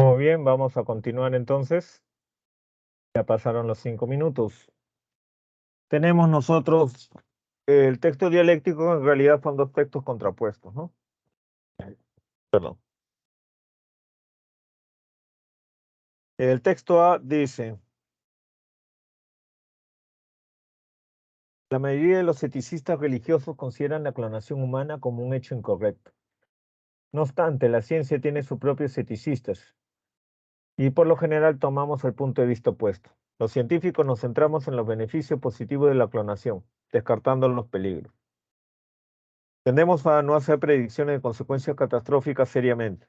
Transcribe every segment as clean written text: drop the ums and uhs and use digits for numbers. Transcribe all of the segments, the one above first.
Muy bien, vamos a continuar entonces. Ya pasaron los 5 minutos. Tenemos nosotros el texto dialéctico, en realidad son dos textos contrapuestos, ¿no? Perdón. El texto A dice: la mayoría de los eticistas religiosos consideran la clonación humana como un hecho incorrecto. No obstante, la ciencia tiene sus propios eticistas y por lo general tomamos el punto de vista opuesto. Los científicos nos centramos en los beneficios positivos de la clonación, descartando los peligros. Tendemos a no hacer predicciones de consecuencias catastróficas seriamente.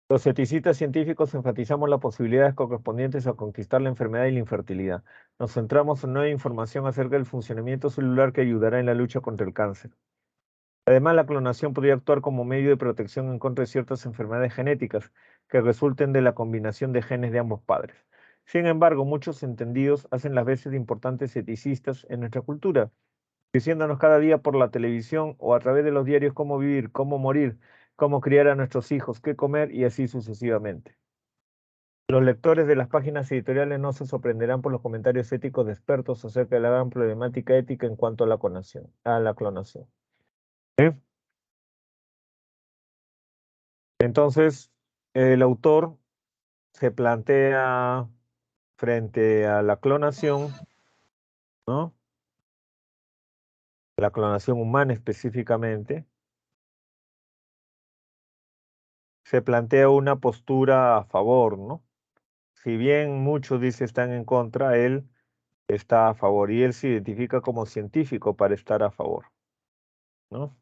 Los eticistas científicos enfatizamos las posibilidades correspondientes a conquistar la enfermedad y la infertilidad. Nos centramos en nueva información acerca del funcionamiento celular que ayudará en la lucha contra el cáncer. Además, la clonación podría actuar como medio de protección en contra de ciertas enfermedades genéticas que resulten de la combinación de genes de ambos padres. Sin embargo, muchos entendidos hacen las veces de importantes eticistas en nuestra cultura, diciéndonos cada día por la televisión o a través de los diarios cómo vivir, cómo morir, cómo criar a nuestros hijos, qué comer y así sucesivamente. Los lectores de las páginas editoriales no se sorprenderán por los comentarios éticos de expertos acerca de la gran problemática ética en cuanto a la clonación. ¿Sí? Entonces, el autor se plantea frente a la clonación, ¿no? La clonación humana específicamente, se plantea una postura a favor, ¿no? Si bien muchos dice están en contra, él está a favor y él se identifica como científico para estar a favor, ¿no?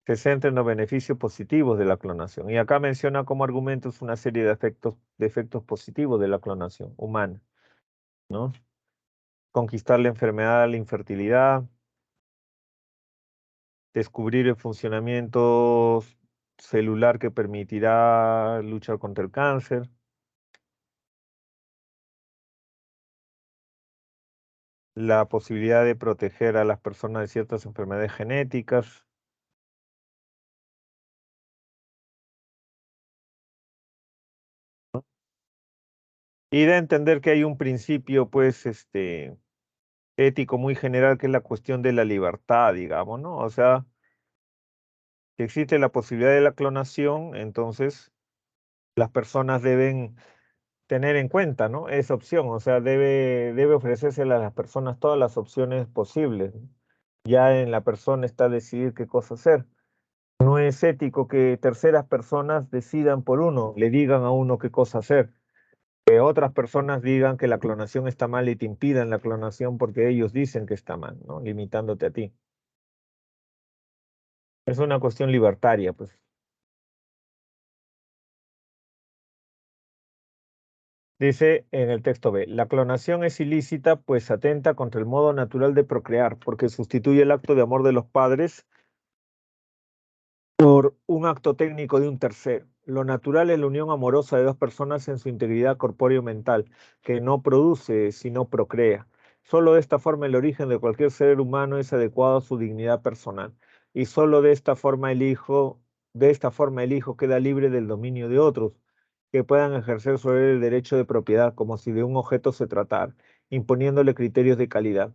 Se centra en los beneficios positivos de la clonación. Y acá menciona como argumentos una serie de efectos positivos de la clonación humana, ¿no? Conquistar la enfermedad, la infertilidad, descubrir el funcionamiento celular que permitirá luchar contra el cáncer, la posibilidad de proteger a las personas de ciertas enfermedades genéticas, ¿no? Y de entender que hay un principio, pues, ético muy general, que es la cuestión de la libertad, digamos, ¿no? O sea, si existe la posibilidad de la clonación, entonces las personas deben tener en cuenta, ¿no? Esa opción, o sea, debe ofrecérsela a las personas todas las opciones posibles, ¿no? Ya en la persona está decidir qué cosa hacer. No es ético que terceras personas decidan por uno, le digan a uno qué cosa hacer. Que otras personas digan que la clonación está mal y te impidan la clonación porque ellos dicen que está mal, ¿no? Limitándote a ti. Es una cuestión libertaria, pues. Dice en el texto B, la clonación es ilícita pues atenta contra el modo natural de procrear, porque sustituye el acto de amor de los padres por un acto técnico de un tercero. Lo natural es la unión amorosa de dos personas en su integridad corpóreo mental, que no produce, sino procrea. Solo de esta forma el origen de cualquier ser humano es adecuado a su dignidad personal. Y solo de esta forma el hijo queda libre del dominio de otros, que puedan ejercer sobre él el derecho de propiedad, como si de un objeto se tratara, imponiéndole criterios de calidad.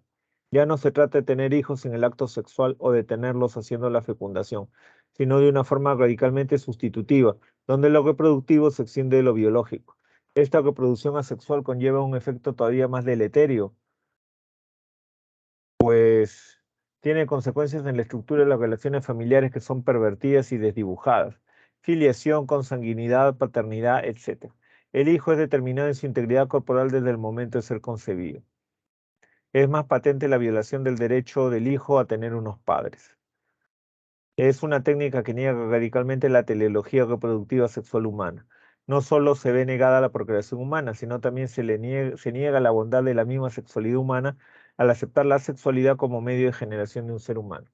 Ya no se trata de tener hijos en el acto sexual o de tenerlos haciendo la fecundación, sino de una forma radicalmente sustitutiva, donde lo reproductivo se extiende de lo biológico. Esta reproducción asexual conlleva un efecto todavía más deleterio, pues tiene consecuencias en la estructura de las relaciones familiares que son pervertidas y desdibujadas, filiación, consanguinidad, paternidad, etc. El hijo es determinado en su integridad corporal desde el momento de ser concebido. Es más patente la violación del derecho del hijo a tener unos padres. Es una técnica que niega radicalmente la teleología reproductiva sexual humana. No solo se ve negada la procreación humana, sino también se niega la bondad de la misma sexualidad humana al aceptar la sexualidad como medio de generación de un ser humano.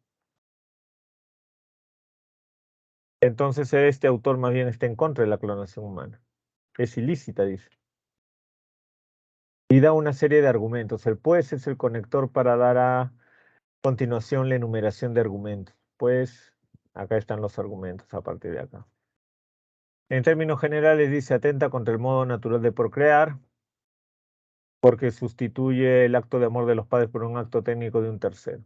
Entonces este autor más bien está en contra de la clonación humana. Es ilícita, dice. Y da una serie de argumentos. El pues es el conector para dar a continuación la enumeración de argumentos. pues acá están los argumentos a partir de acá. En términos generales dice atenta contra el modo natural de procrear, porque sustituye el acto de amor de los padres por un acto técnico de un tercero.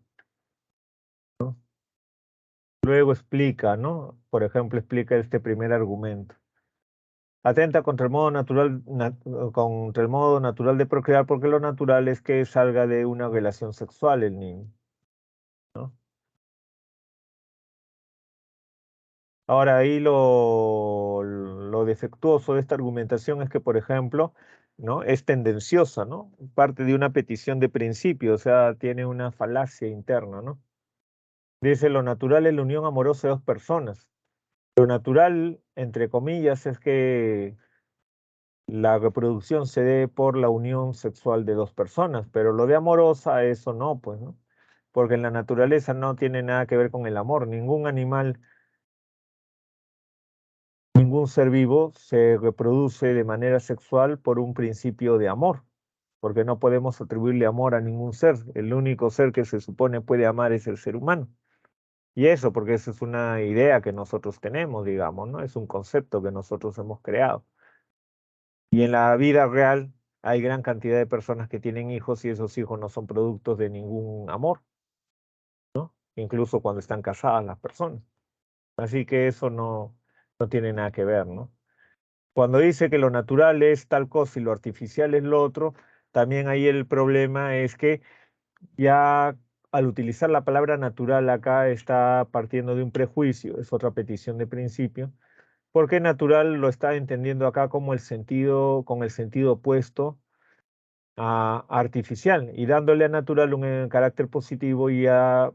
Luego explica, ¿no? Por ejemplo, explica este primer argumento. Atenta contra el modo natural de procrear, porque lo natural es que salga de una relación sexual el niño, ¿no? Ahora, ahí lo defectuoso de esta argumentación es que, por ejemplo, ¿no? Es tendenciosa, ¿no? Parte de una petición de principio, o sea, tiene una falacia interna, ¿no? Dice, lo natural es la unión amorosa de dos personas. Lo natural, entre comillas, es que la reproducción se dé por la unión sexual de dos personas, pero lo de amorosa, eso no, pues, ¿no? Porque en la naturaleza no tiene nada que ver con el amor. Ningún animal, ningún ser vivo se reproduce de manera sexual por un principio de amor, porque no podemos atribuirle amor a ningún ser. El único ser que se supone puede amar es el ser humano. Y eso, porque esa es una idea que nosotros tenemos, digamos, ¿no? Es un concepto que nosotros hemos creado. Y en la vida real hay gran cantidad de personas que tienen hijos y esos hijos no son productos de ningún amor, ¿no? Incluso cuando están casadas las personas. Así que eso no tiene nada que ver, ¿no? Cuando dice que lo natural es tal cosa y lo artificial es lo otro, también ahí el problema es que ya al utilizar la palabra natural acá está partiendo de un prejuicio, es otra petición de principio, porque natural lo está entendiendo acá como el sentido, con el sentido opuesto a artificial y dándole a natural un carácter positivo y a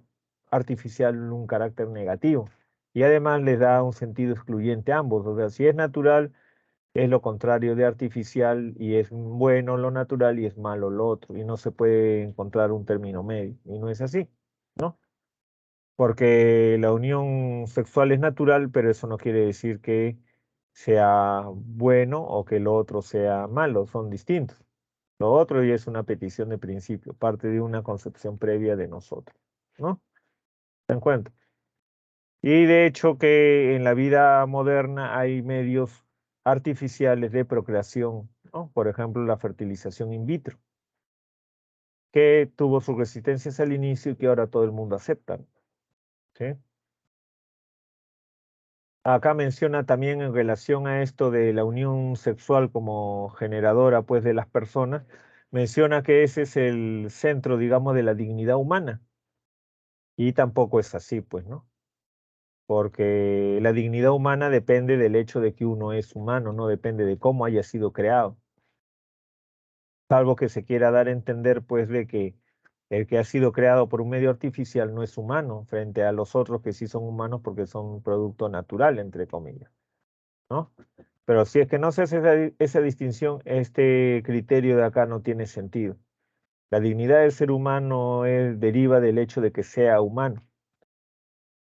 artificial un carácter negativo. Y además les da un sentido excluyente a ambos. O sea, si es natural, es lo contrario de artificial y es bueno lo natural y es malo lo otro. Y no se puede encontrar un término medio. Y no es así, ¿no? Porque la unión sexual es natural, pero eso no quiere decir que sea bueno o que lo otro sea malo, son distintos. Lo otro ya es una petición de principio, parte de una concepción previa de nosotros, ¿no? ¿Se dan cuenta? Y de hecho que en la vida moderna hay medios artificiales de procreación, ¿no? Por ejemplo, la fertilización in vitro, que tuvo sus resistencias al inicio y que ahora todo el mundo acepta, ¿sí? Acá menciona también en relación a esto de la unión sexual como generadora, pues, de las personas, menciona que ese es el centro, digamos, de la dignidad humana. Y tampoco es así, pues, ¿no? Porque la dignidad humana depende del hecho de que uno es humano, no depende de cómo haya sido creado. Salvo que se quiera dar a entender, pues, de que el que ha sido creado por un medio artificial no es humano, frente a los otros que sí son humanos porque son un producto natural, entre comillas, ¿no? Pero si es que no se hace esa distinción, este criterio de acá no tiene sentido. La dignidad del ser humano deriva del hecho de que sea humano.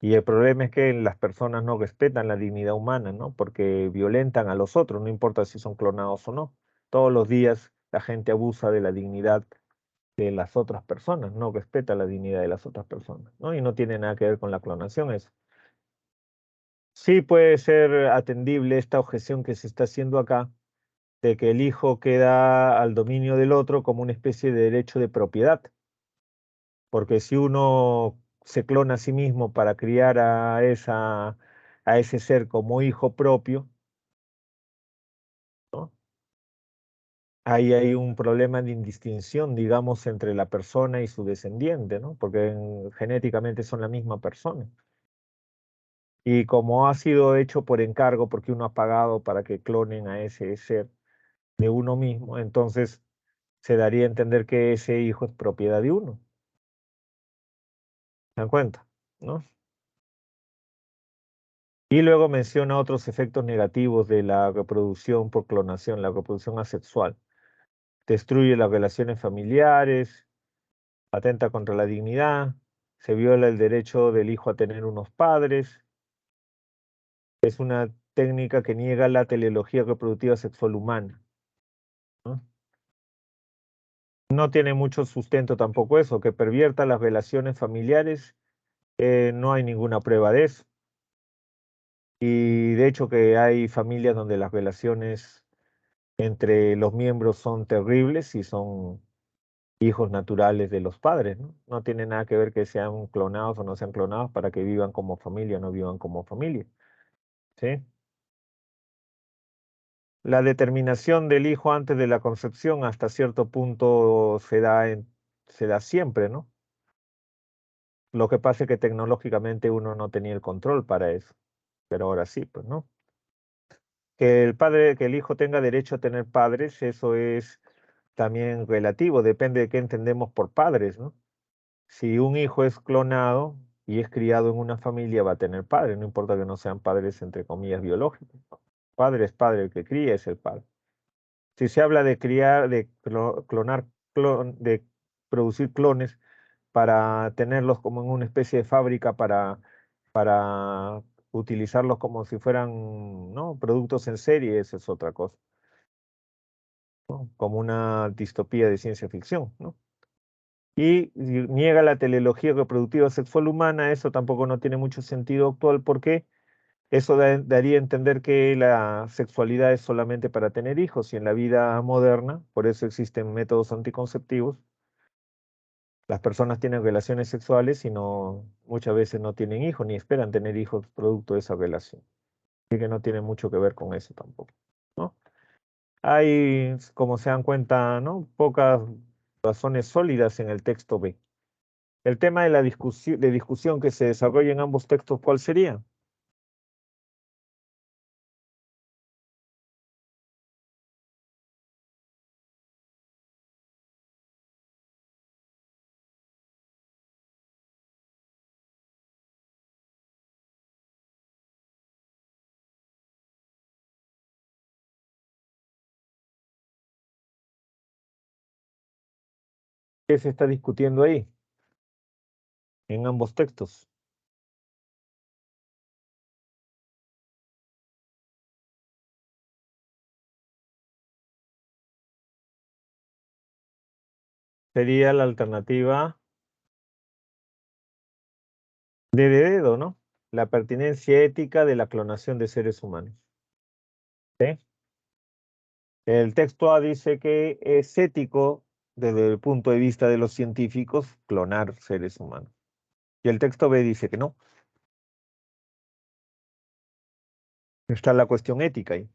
Y el problema es que las personas no respetan la dignidad humana, ¿no? Porque violentan a los otros, no importa si son clonados o no. Todos los días la gente abusa de la dignidad de las otras personas, no respeta la dignidad de las otras personas, ¿no? Y no tiene nada que ver con la clonación eso. Sí puede ser atendible esta objeción que se está haciendo acá, de que el hijo queda al dominio del otro como una especie de derecho de propiedad, porque si uno se clona a sí mismo para criar a ese ser como hijo propio, ¿no? Ahí hay un problema de indistinción, digamos, entre la persona y su descendiente, ¿no? Porque genéticamente son la misma persona. Y como ha sido hecho por encargo, porque uno ha pagado para que clonen a ese ser de uno mismo, entonces se daría a entender que ese hijo es propiedad de uno. ¿Se dan cuenta? ¿No? Y luego menciona otros efectos negativos de la reproducción por clonación, la reproducción asexual. Destruye las relaciones familiares, atenta contra la dignidad, se viola el derecho del hijo a tener unos padres. Es una técnica que niega la teleología reproductiva sexual humana, ¿no? No tiene mucho sustento tampoco eso, que pervierta las relaciones familiares No hay ninguna prueba de eso. Y de hecho que hay familias donde las relaciones entre los miembros son terribles y son hijos naturales de los padres, ¿no? No tiene nada que ver que sean clonados o no sean clonados para que vivan como familia o no vivan como familia, ¿sí? La determinación del hijo antes de la concepción hasta cierto punto se da siempre, ¿no? Lo que pasa es que tecnológicamente uno no tenía el control para eso, pero ahora sí, pues, ¿no? Que el hijo tenga derecho a tener padres, eso es también relativo, depende de qué entendemos por padres, ¿no? Si un hijo es clonado y es criado en una familia, va a tener padres, no importa que no sean padres entre comillas biológicos. Padre es padre, el que cría es el padre. Si se habla de criar, de clonar, de producir clones para tenerlos como en una especie de fábrica para utilizarlos como si fueran, ¿no?, productos en serie, eso es otra cosa, ¿no? Como una distopía de ciencia ficción, ¿no? Y niega la teleología reproductiva sexual humana, eso tampoco no tiene mucho sentido actual porque eso daría a entender que la sexualidad es solamente para tener hijos y en la vida moderna, por eso existen métodos anticonceptivos, las personas tienen relaciones sexuales y no, muchas veces no tienen hijos ni esperan tener hijos producto de esa relación. Así que no tiene mucho que ver con eso tampoco, ¿no? Hay, como se dan cuenta, ¿no?, pocas razones sólidas en el texto B. El tema de la discusión que se desarrolla en ambos textos, ¿cuál sería? ¿Qué se está discutiendo ahí en ambos textos? Sería la alternativa de dedo, ¿no? La pertinencia ética de la clonación de seres humanos. ¿Sí? El texto A dice que es ético desde el punto de vista de los científicos clonar seres humanos. Y el texto B dice que no. Está la cuestión ética ahí.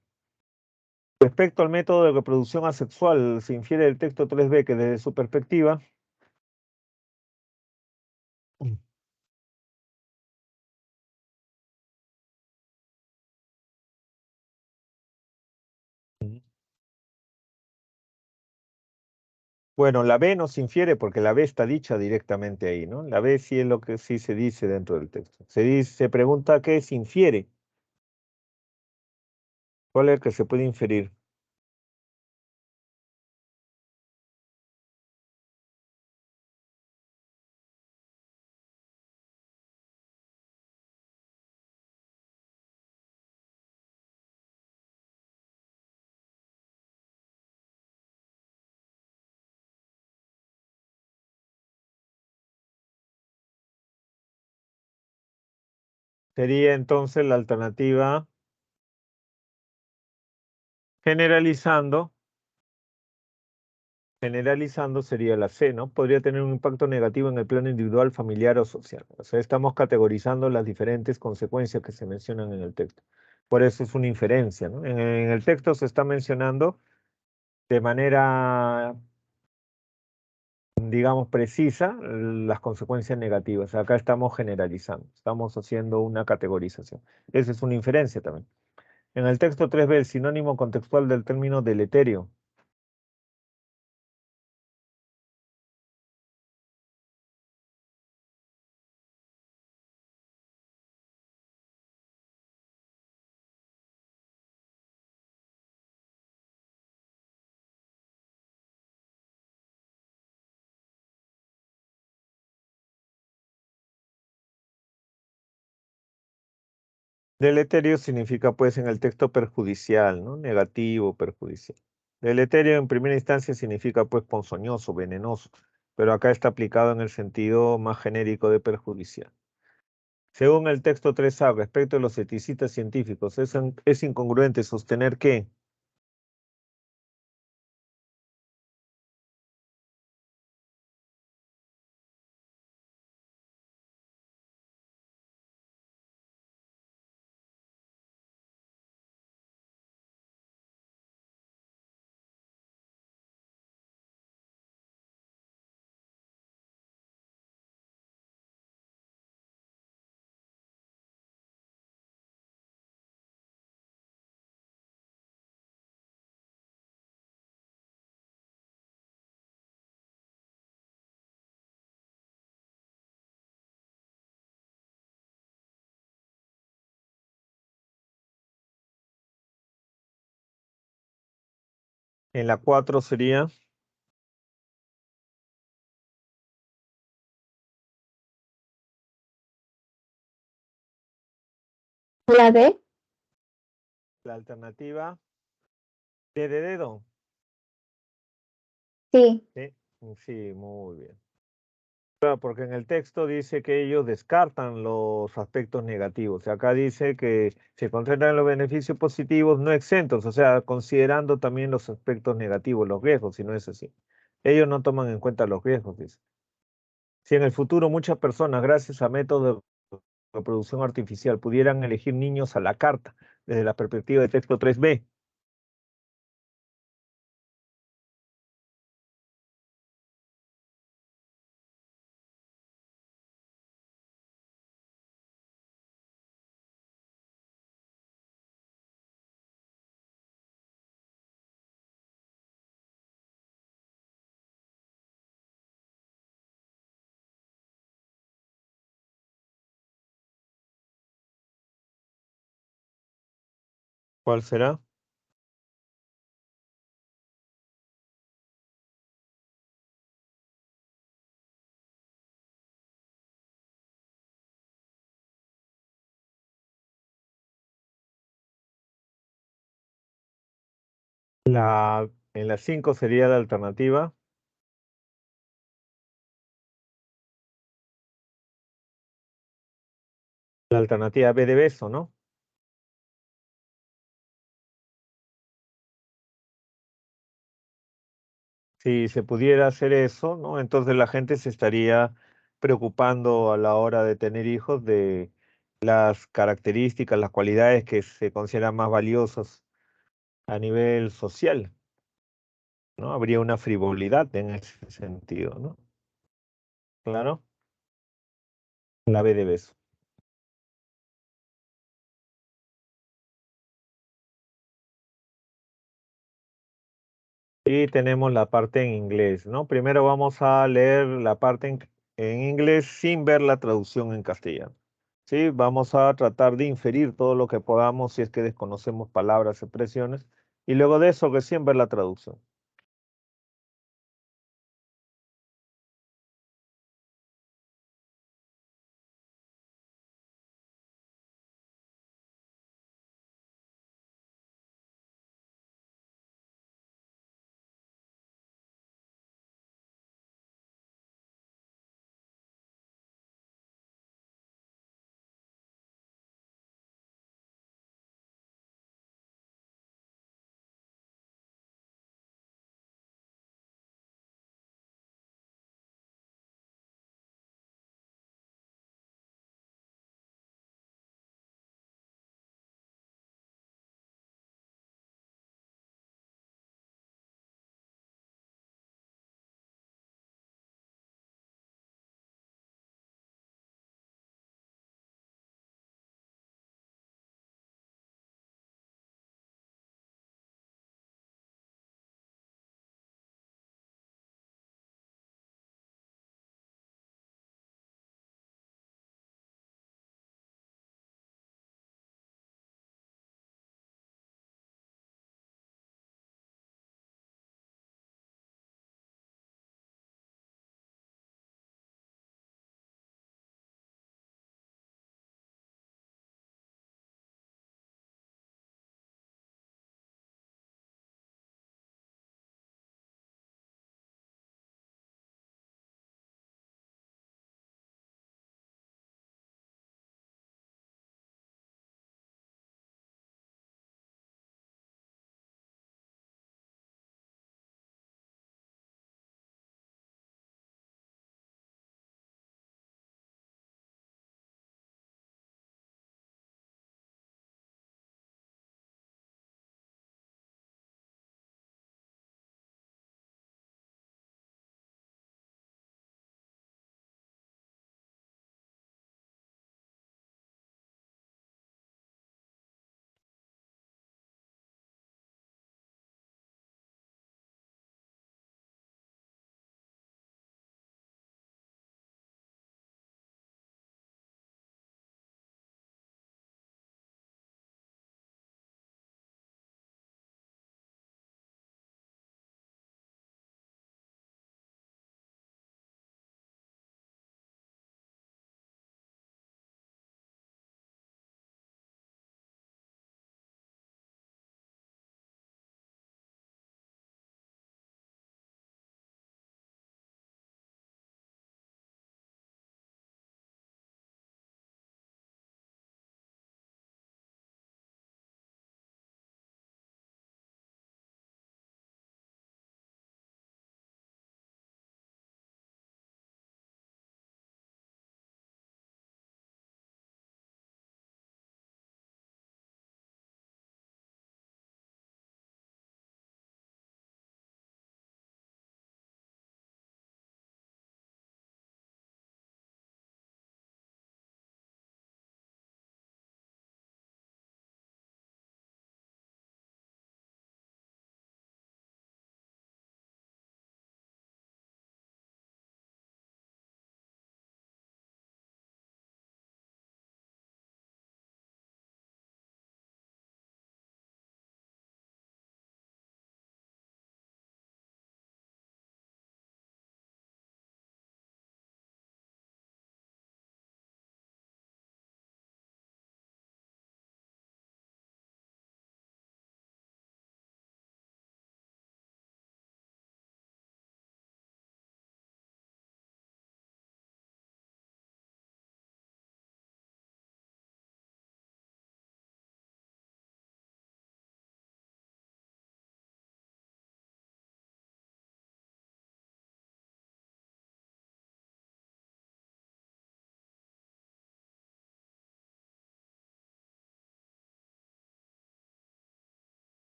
Respecto al método de reproducción asexual, se infiere del texto 3B que desde su perspectiva bueno, la B no se infiere porque la B está dicha directamente ahí, ¿no? La B sí es lo que sí se dice dentro del texto. Se pregunta qué se infiere, cuál es el que se puede inferir. Sería entonces la alternativa generalizando, generalizando sería la C, ¿no? Podría tener un impacto negativo en el plano individual, familiar o social. O sea, estamos categorizando las diferentes consecuencias que se mencionan en el texto. Por eso es una inferencia, ¿no? En el texto se está mencionando de manera, digamos, precisa las consecuencias negativas. Acá estamos generalizando, estamos haciendo una categorización. Esa es una inferencia también. En el texto 3b, el sinónimo contextual del término deleterio. Deleterio significa, pues, en el texto perjudicial, ¿no? Negativo, perjudicial. Deleterio en primera instancia significa, pues, ponzoñoso, venenoso, pero acá está aplicado en el sentido más genérico de perjudicial. Según el texto 3A, respecto a los eticistas científicos, es incongruente sostener que en la 4 sería La D, la alternativa D de dedo. sí. Sí, sí, muy bien. Claro, porque en el texto dice que ellos descartan los aspectos negativos. Y acá dice que se concentran en los beneficios positivos no exentos, o sea, considerando también los aspectos negativos, los riesgos, si no es así. Ellos no toman en cuenta los riesgos, dice. Si en el futuro muchas personas, gracias a métodos de reproducción artificial, pudieran elegir niños a la carta desde la perspectiva de texto 3B, ¿cuál será? En la 5 sería la alternativa. La alternativa B de beso, ¿no? Si se pudiera hacer eso, ¿no? Entonces la gente se estaría preocupando a la hora de tener hijos de las características, las cualidades que se consideran más valiosas a nivel social, ¿no? Habría una frivolidad en ese sentido, ¿no? Claro, la B de beso. Y tenemos la parte en inglés, ¿no? Primero vamos a leer la parte en inglés sin ver la traducción en castellano. Sí, vamos a tratar de inferir todo lo que podamos si es que desconocemos palabras, expresiones, y luego de eso recién ver la traducción.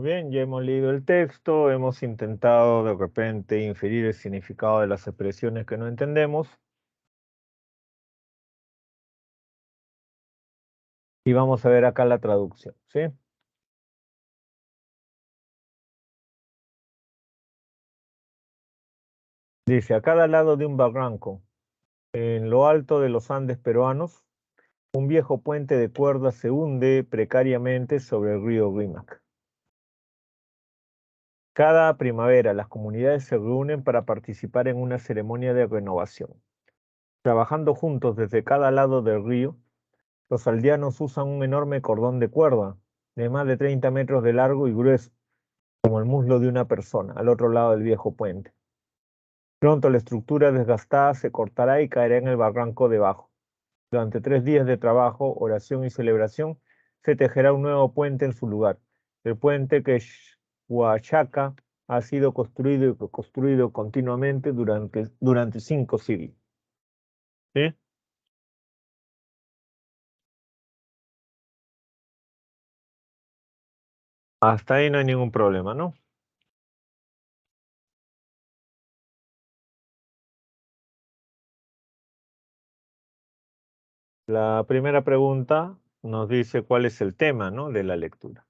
bien, ya hemos leído el texto, hemos intentado de repente inferir el significado de las expresiones que no entendemos. Y vamos a ver acá la traducción, ¿sí? Dice, a cada lado de un barranco, en lo alto de los Andes peruanos, un viejo puente de cuerda se hunde precariamente sobre el río Rímac. Cada primavera las comunidades se reúnen para participar en una ceremonia de renovación. Trabajando juntos desde cada lado del río, los aldeanos usan un enorme cordón de cuerda, de más de 30 metros de largo y grueso, como el muslo de una persona, al otro lado del viejo puente. Pronto la estructura desgastada se cortará y caerá en el barranco debajo. Durante 3 días de trabajo, oración y celebración, se tejerá un nuevo puente en su lugar. El puente que Huachaca ha sido construido y reconstruido continuamente durante 5 siglos. ¿Sí? Hasta ahí no hay ningún problema, ¿no? La primera pregunta nos dice cuál es el tema, ¿no?, de la lectura.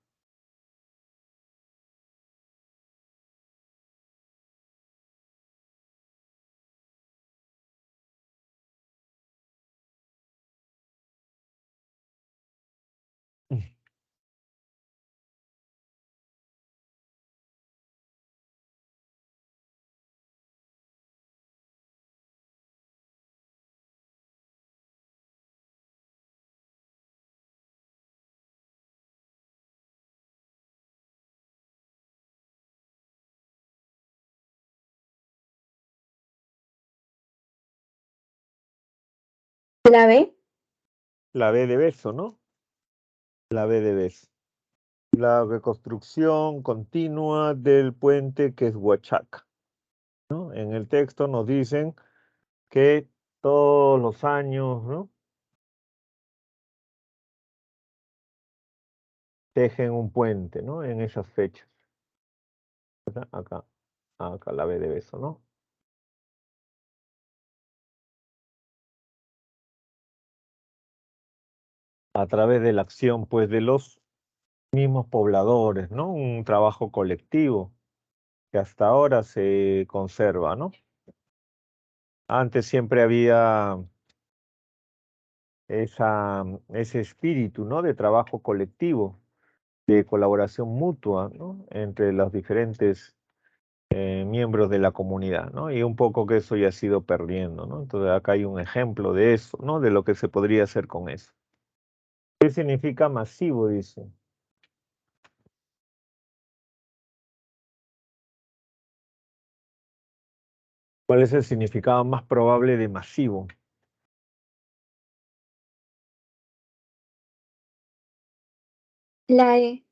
La B. La B de beso, ¿no? La B de beso. La reconstrucción continua del puente que es Huachaca, ¿no? En el texto nos dicen que todos los años, ¿no?, tejen un puente, ¿no?, en esas fechas. Acá, acá la B de beso, ¿no? A través de la acción, pues, de los mismos pobladores, ¿no? Un trabajo colectivo que hasta ahora se conserva, ¿no? Antes siempre había ese espíritu, ¿no?, de trabajo colectivo, de colaboración mutua, ¿no?, entre los diferentes miembros de la comunidad, ¿no? Y un poco que eso ya ha sido perdiendo, ¿no? Entonces acá hay un ejemplo de eso, ¿no?, de lo que se podría hacer con eso. ¿Qué significa masivo? Dice. ¿Cuál es el significado más probable de masivo? La E.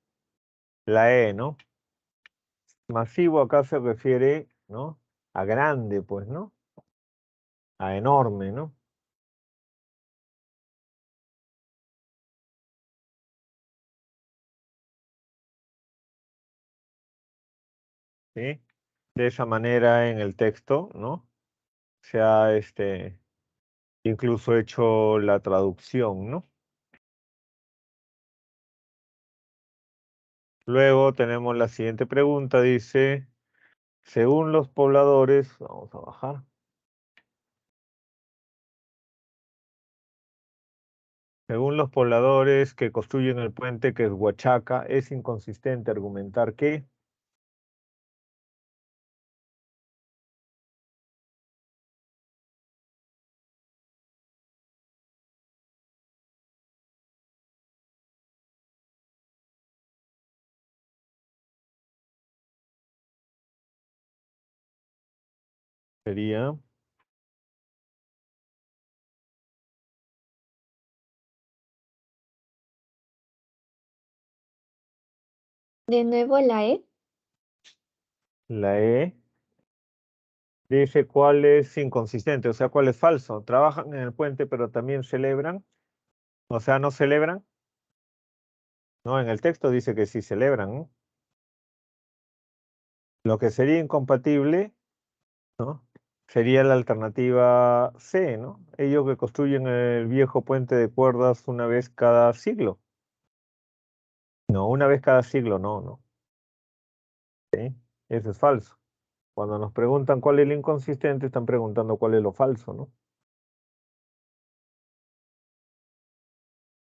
La E, ¿no? Masivo acá se refiere, ¿no?, a grande, pues, ¿no? A enorme, ¿no? ¿Sí? De esa manera en el texto, ¿no?, se ha incluso hecho la traducción, ¿no? Luego tenemos la siguiente pregunta, dice, según los pobladores, vamos a bajar. Según los pobladores que construyen el puente que es Huachaca, es inconsistente argumentar que sería De nuevo la E. la E. Dice cuál es inconsistente, o sea, cuál es falso. Trabajan en el puente, pero también celebran. O sea, no celebran. No, en el texto dice que sí celebran, ¿no? Lo que sería incompatible, ¿no? Sería la alternativa C, ¿no? Ellos que construyen el viejo puente de cuerdas una vez cada siglo. No, una vez cada siglo, no, no. ¿Sí? Eso es falso. Cuando nos preguntan cuál es lo inconsistente, están preguntando cuál es lo falso, ¿no?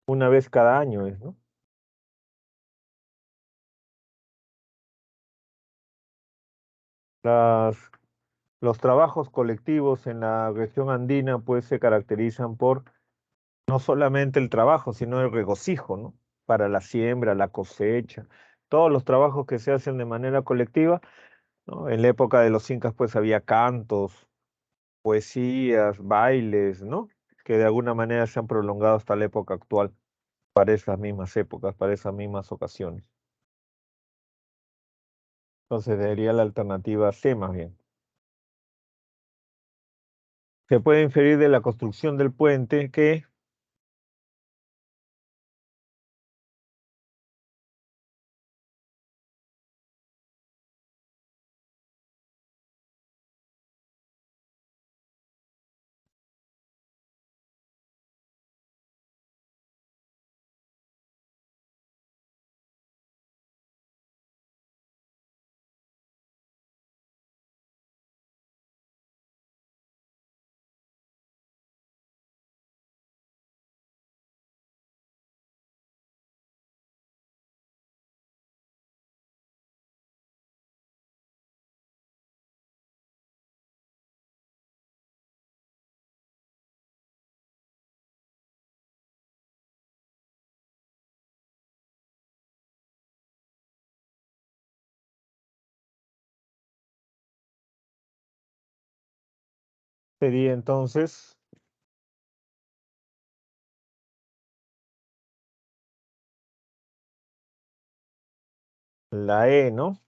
Una vez cada año es, ¿no? Las, los trabajos colectivos en la región andina, pues, se caracterizan por no solamente el trabajo, sino el regocijo, ¿no? Para la siembra, la cosecha, todos los trabajos que se hacen de manera colectiva, ¿no? En la época de los incas, pues, había cantos, poesías, bailes, ¿no? Que de alguna manera se han prolongado hasta la época actual, para esas mismas épocas, para esas mismas ocasiones. Entonces, sería la alternativa C más bien. Se puede inferir de la construcción del puente que sería entonces la E, ¿no?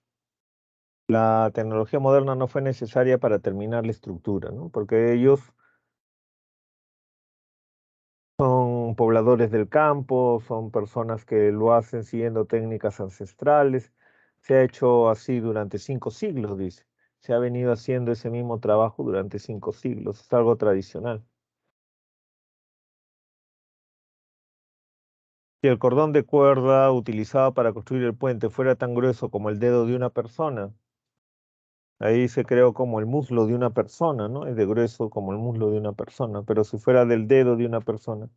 La tecnología moderna no fue necesaria para terminar la estructura, ¿no? Porque ellos son pobladores del campo, son personas que lo hacen siguiendo técnicas ancestrales. Se ha hecho así durante 5 siglos, dice. Se ha venido haciendo ese mismo trabajo durante 5 siglos. Es algo tradicional. Si el cordón de cuerda utilizado para construir el puente fuera tan grueso como el dedo de una persona, ahí se creó como el muslo de una persona, ¿no? Es de grueso como el muslo de una persona, pero si fuera del dedo de una persona,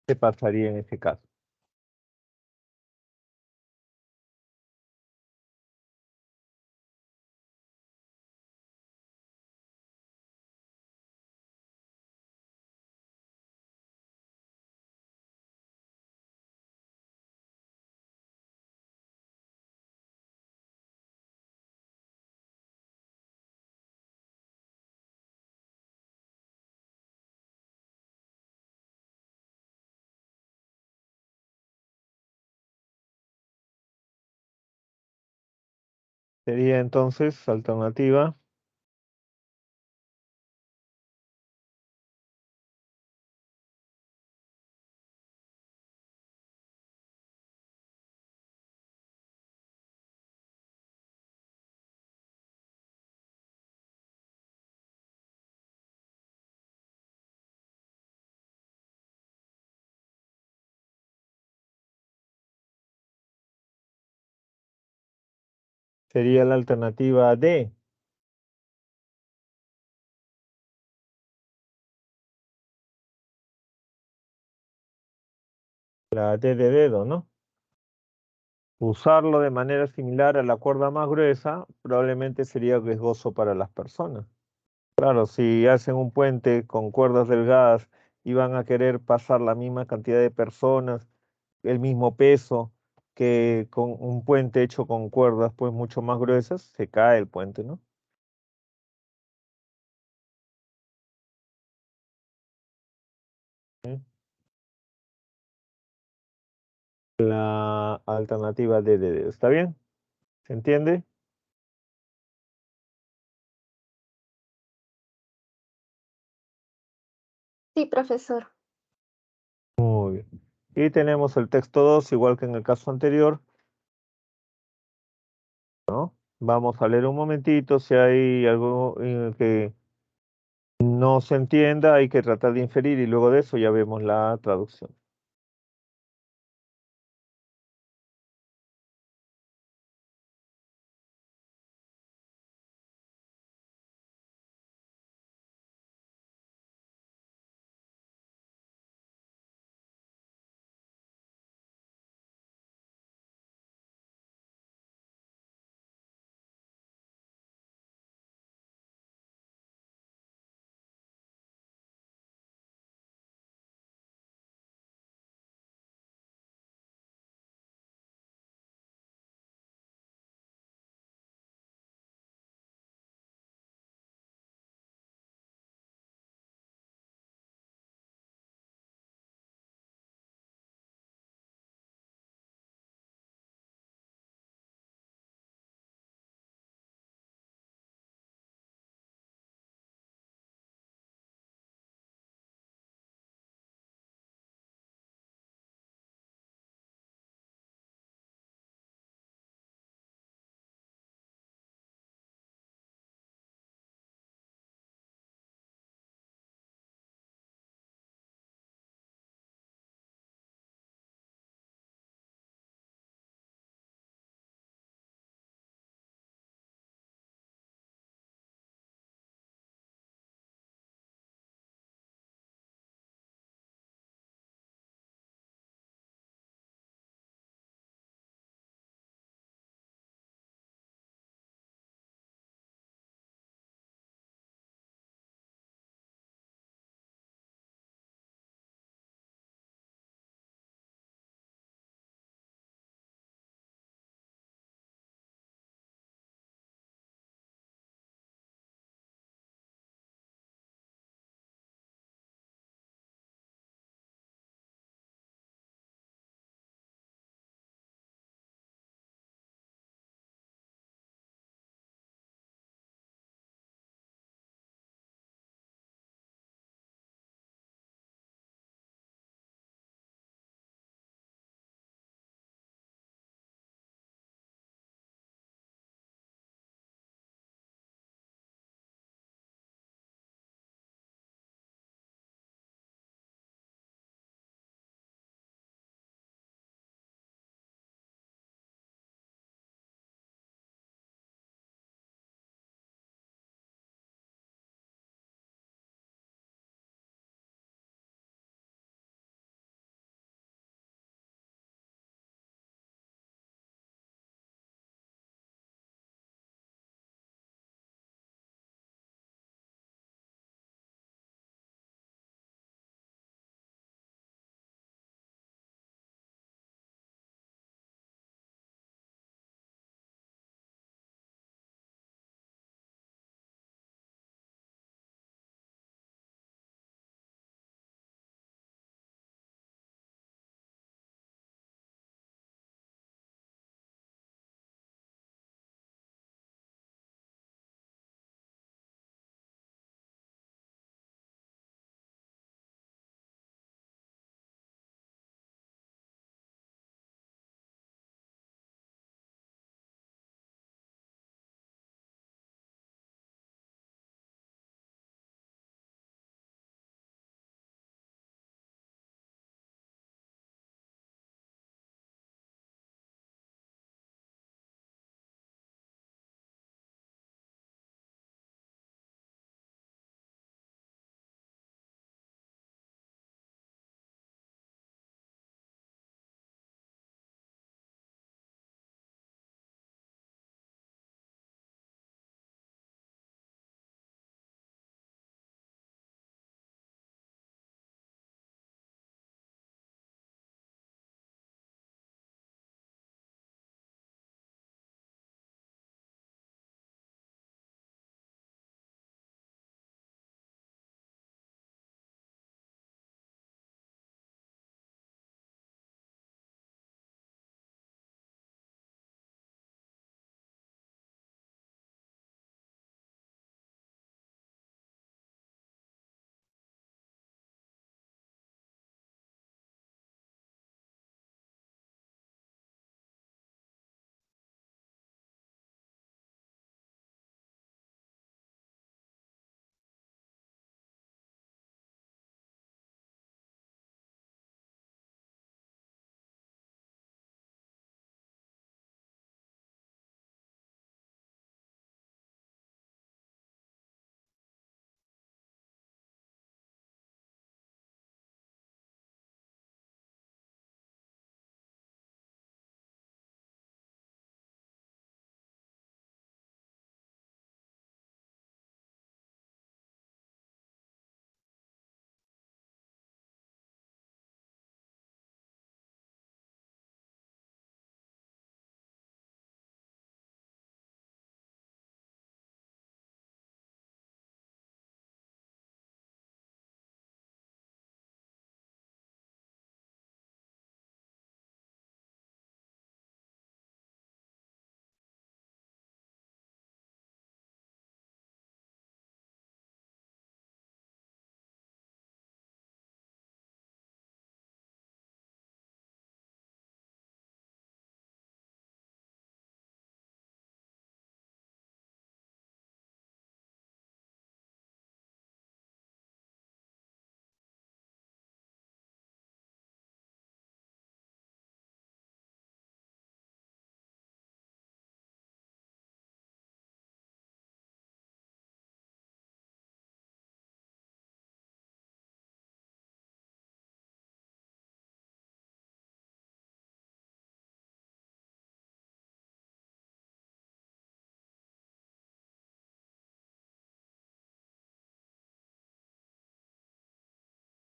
¿qué pasaría en ese caso? Sería entonces alternativa sería la alternativa D, la D de dedo, ¿no? Usarlo de manera similar a la cuerda más gruesa probablemente sería riesgoso para las personas. Claro, si hacen un puente con cuerdas delgadas y van a querer pasar la misma cantidad de personas el mismo peso que con un puente hecho con cuerdas pues mucho más gruesas, se cae el puente, ¿no? ¿Sí? La alternativa D. ¿Está bien? ¿Se entiende? Sí, profesor. Muy bien. Y tenemos el texto 2 igual que en el caso anterior, ¿no? Vamos a leer un momentito, si hay algo que no se entienda, hay que tratar de inferir y luego de eso ya vemos la traducción.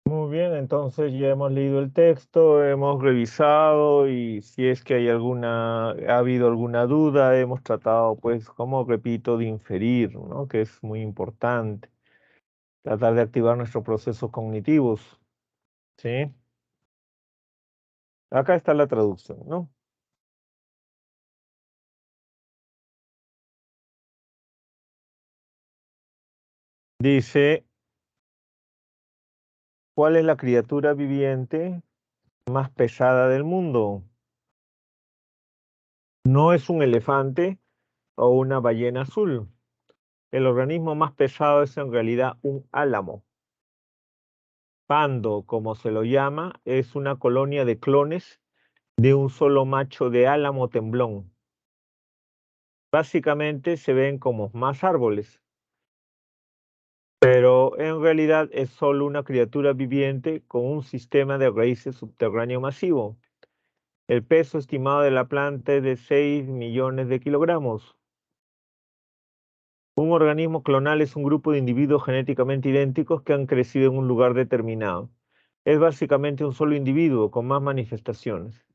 Muy bien, entonces ya hemos leído el texto, hemos revisado y si es que ha habido alguna duda, hemos tratado, pues, como repito, de inferir, ¿no? Que es muy importante. Tratar de activar nuestros procesos cognitivos, ¿sí? Acá está la traducción, ¿no? Dice, ¿cuál es la criatura viviente más pesada del mundo? No es un elefante o una ballena azul. El organismo más pesado es en realidad un álamo. Pando, como se lo llama, es una colonia de clones de un solo macho de álamo temblón. Básicamente se ven como más árboles, pero en realidad es solo una criatura viviente con un sistema de raíces subterráneo masivo. El peso estimado de la planta es de 6 millones de kilogramos. Un organismo clonal es un grupo de individuos genéticamente idénticos que han crecido en un lugar determinado. Es básicamente un solo individuo con más manifestaciones.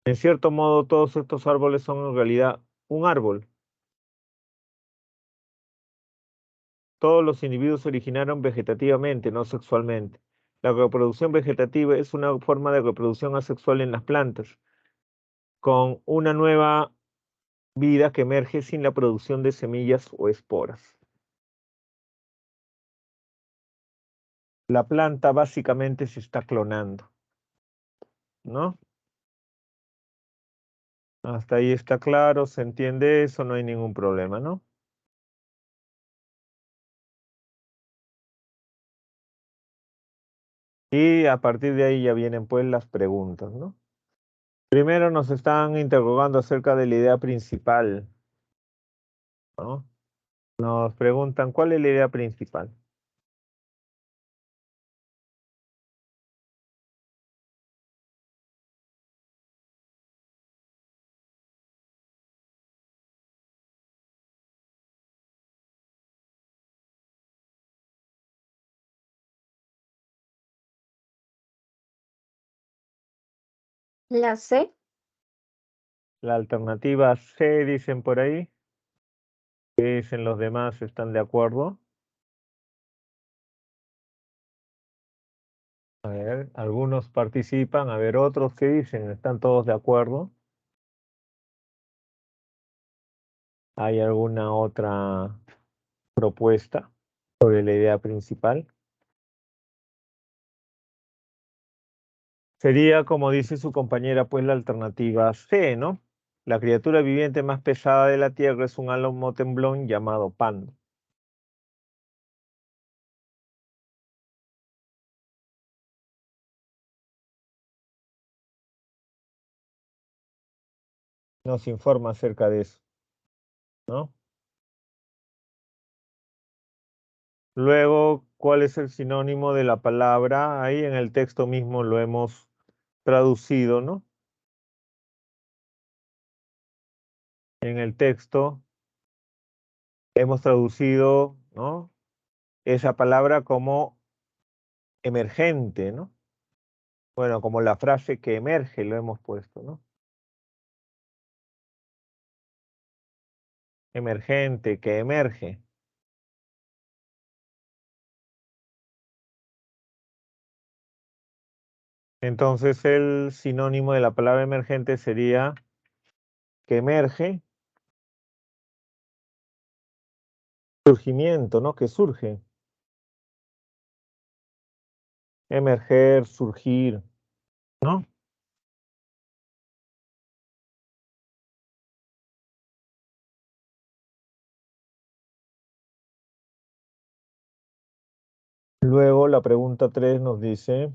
En cierto modo, todos estos árboles son en realidad un árbol. Todos los individuos se originaron vegetativamente, no sexualmente. La reproducción vegetativa es una forma de reproducción asexual en las plantas, con una nueva vida que emerge sin la producción de semillas o esporas. La planta básicamente se está clonando, ¿no? Hasta ahí está claro, se entiende eso, no hay ningún problema, ¿no? Y a partir de ahí ya vienen pues las preguntas, ¿no? Primero nos están interrogando acerca de la idea principal, ¿no? Nos preguntan, ¿cuál es la idea principal? La C. La alternativa C, dicen por ahí. ¿Qué dicen los demás? ¿Están de acuerdo? A ver, algunos participan, a ver, otros qué dicen, ¿están todos de acuerdo? ¿Hay alguna otra propuesta sobre la idea principal? Sería, como dice su compañera, pues la alternativa C, ¿no? La criatura viviente más pesada de la Tierra es un álamo temblón llamado Pan. Nos informa acerca de eso, ¿no? Luego, ¿cuál es el sinónimo de la palabra? Ahí en el texto mismo lo hemos traducido, ¿no? En el texto hemos traducido, ¿no? Esa palabra como emergente, ¿no? Bueno, como la frase que emerge lo hemos puesto, ¿no? Emergente, que emerge. Entonces el sinónimo de la palabra emergente sería que emerge, surgimiento, ¿no? Que surge. Emerger, surgir, ¿no? Luego la pregunta 3 nos dice,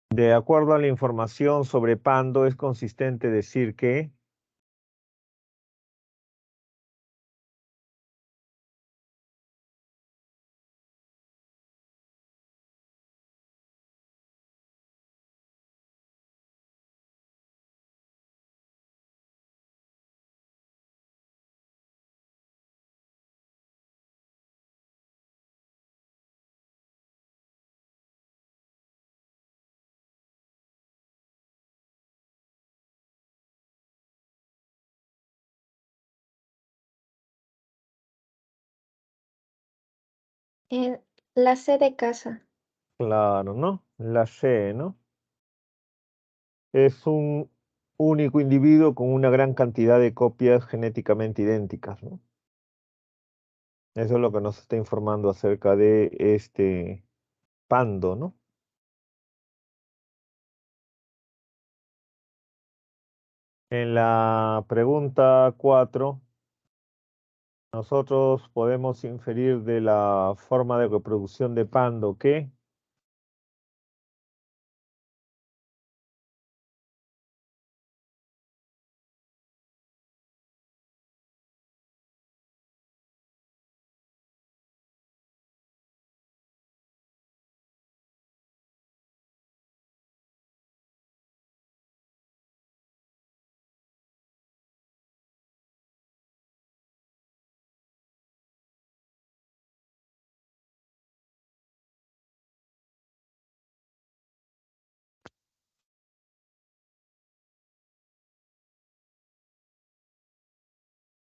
de acuerdo a la información sobre Pando, es consistente decir que La C de casa. Claro, ¿no? La C, ¿no? Es un único individuo con una gran cantidad de copias genéticamente idénticas, ¿no? Eso es lo que nos está informando acerca de este pando, ¿no? En la pregunta 4, nosotros podemos inferir de la forma de reproducción de pando que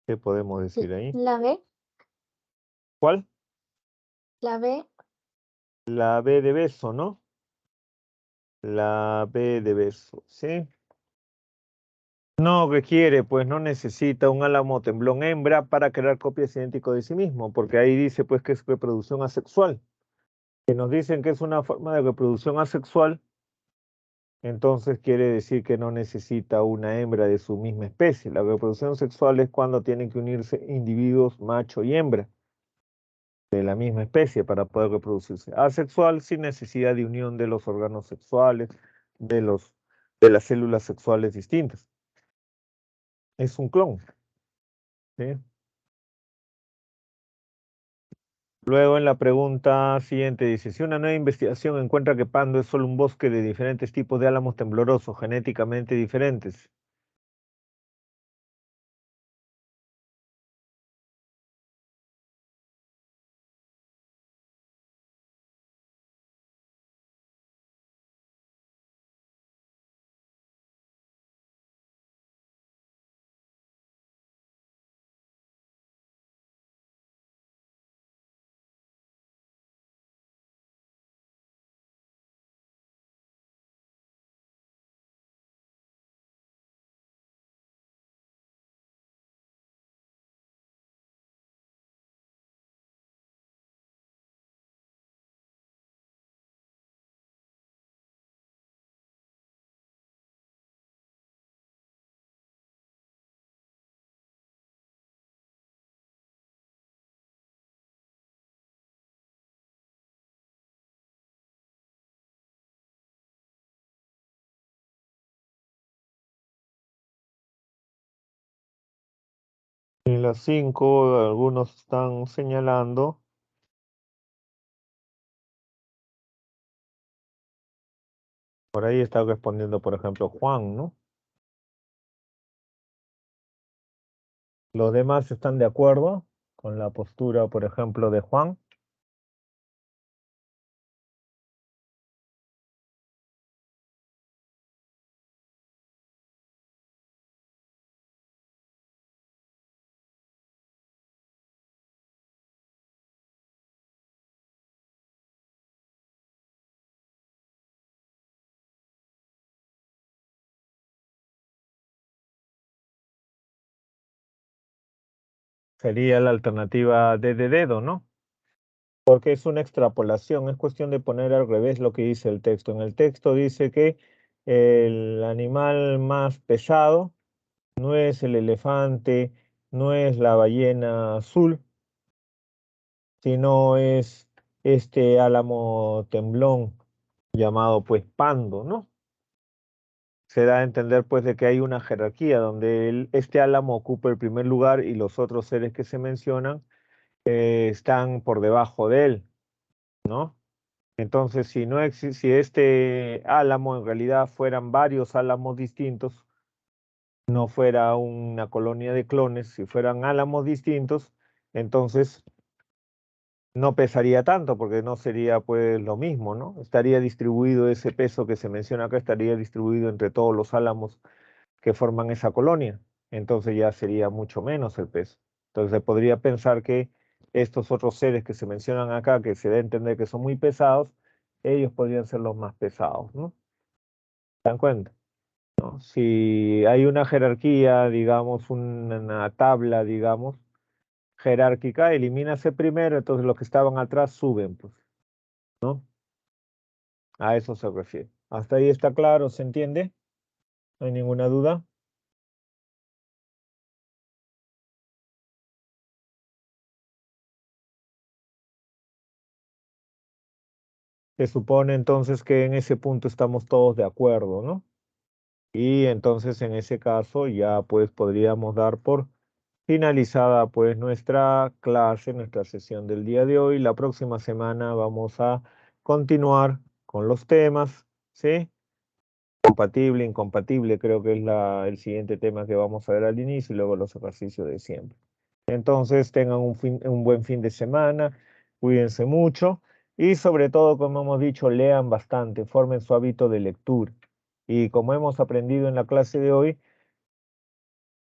¿qué podemos decir ahí? La B. ¿Cuál? La B. La B de beso, ¿no? La B de beso, ¿sí? No requiere, pues no necesita un álamo temblón hembra para crear copias idénticas de sí mismo, porque ahí dice pues que es reproducción asexual. Que nos dicen que es una forma de reproducción asexual, entonces quiere decir que no necesita una hembra de su misma especie. La reproducción sexual es cuando tienen que unirse individuos macho y hembra de la misma especie para poder reproducirse. Asexual sin necesidad de unión de los órganos sexuales, de las células sexuales distintas. Es un clon, ¿sí? Luego en la pregunta siguiente dice, si una nueva investigación encuentra que Pando es solo un bosque de diferentes tipos de álamos temblorosos genéticamente diferentes, en las 5 algunos están señalando, por ahí está respondiendo por ejemplo Juan, ¿no? Los demás están de acuerdo con la postura, por ejemplo, de Juan. Sería la alternativa D de dedo, ¿no? Porque es una extrapolación, es cuestión de poner al revés lo que dice el texto. En el texto dice que el animal más pesado no es el elefante, no es la ballena azul, sino es este álamo temblón llamado pues pando, ¿no? Se da a entender pues de que hay una jerarquía donde este álamo ocupa el primer lugar y los otros seres que se mencionan están por debajo de él, ¿no? Entonces, si este álamo en realidad fueran varios álamos distintos, no fuera una colonia de clones, si fueran álamos distintos, entonces no pesaría tanto porque no sería pues lo mismo, ¿no? Estaría distribuido ese peso que se menciona acá, estaría distribuido entre todos los álamos que forman esa colonia. Entonces ya sería mucho menos el peso. Entonces se podría pensar que estos otros seres que se mencionan acá, que se da a entender que son muy pesados, ellos podrían ser los más pesados, ¿no? ¿Se dan cuenta? ¿No? Si hay una jerarquía, digamos, una tabla, digamos, jerárquica, elimínase primero, entonces los que estaban atrás suben, pues, ¿no? A eso se refiere. ¿Hasta ahí está claro? ¿Se entiende? ¿No hay ninguna duda? Se supone entonces que en ese punto estamos todos de acuerdo, ¿no? Y entonces en ese caso ya pues podríamos dar por finalizada pues nuestra clase, nuestra sesión del día de hoy. La próxima semana vamos a continuar con los temas, ¿sí? Compatible, incompatible, creo que es el siguiente tema que vamos a ver al inicio y luego los ejercicios de siempre. Entonces tengan un buen fin de semana, cuídense mucho y sobre todo, como hemos dicho, lean bastante, formen su hábito de lectura. Y como hemos aprendido en la clase de hoy,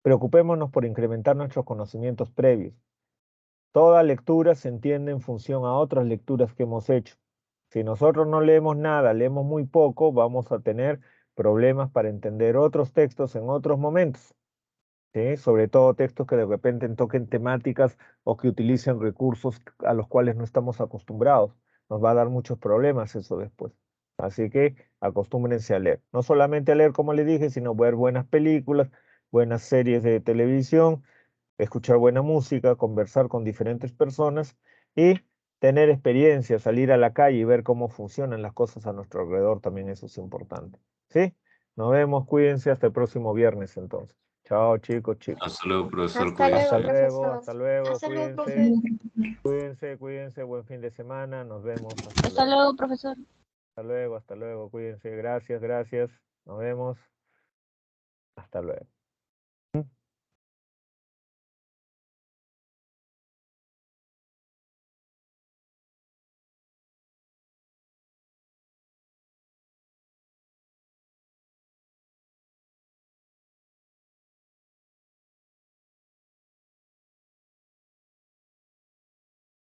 preocupémonos por incrementar nuestros conocimientos previos. Toda lectura se entiende en función a otras lecturas que hemos hecho. Si nosotros no leemos nada, leemos muy poco, vamos a tener problemas para entender otros textos en otros momentos. ¿Sí? Sobre todo textos que de repente toquen temáticas o que utilicen recursos a los cuales no estamos acostumbrados. Nos va a dar muchos problemas eso después. Así que acostúmbrense a leer. No solamente a leer, como le dije, sino ver buenas películas, buenas series de televisión, escuchar buena música, conversar con diferentes personas y tener experiencia, salir a la calle y ver cómo funcionan las cosas a nuestro alrededor, también eso es importante. ¿Sí? Nos vemos, cuídense, hasta el próximo viernes entonces. Chao, chicos, chicos. Hasta luego, profesor, Hasta cuídese. luego, profesor. Hasta luego, Hasta luego, cuídense, profe. cuídense, buen fin de semana, nos vemos, Hasta luego, profesor. hasta luego, cuídense, gracias, nos vemos, hasta luego.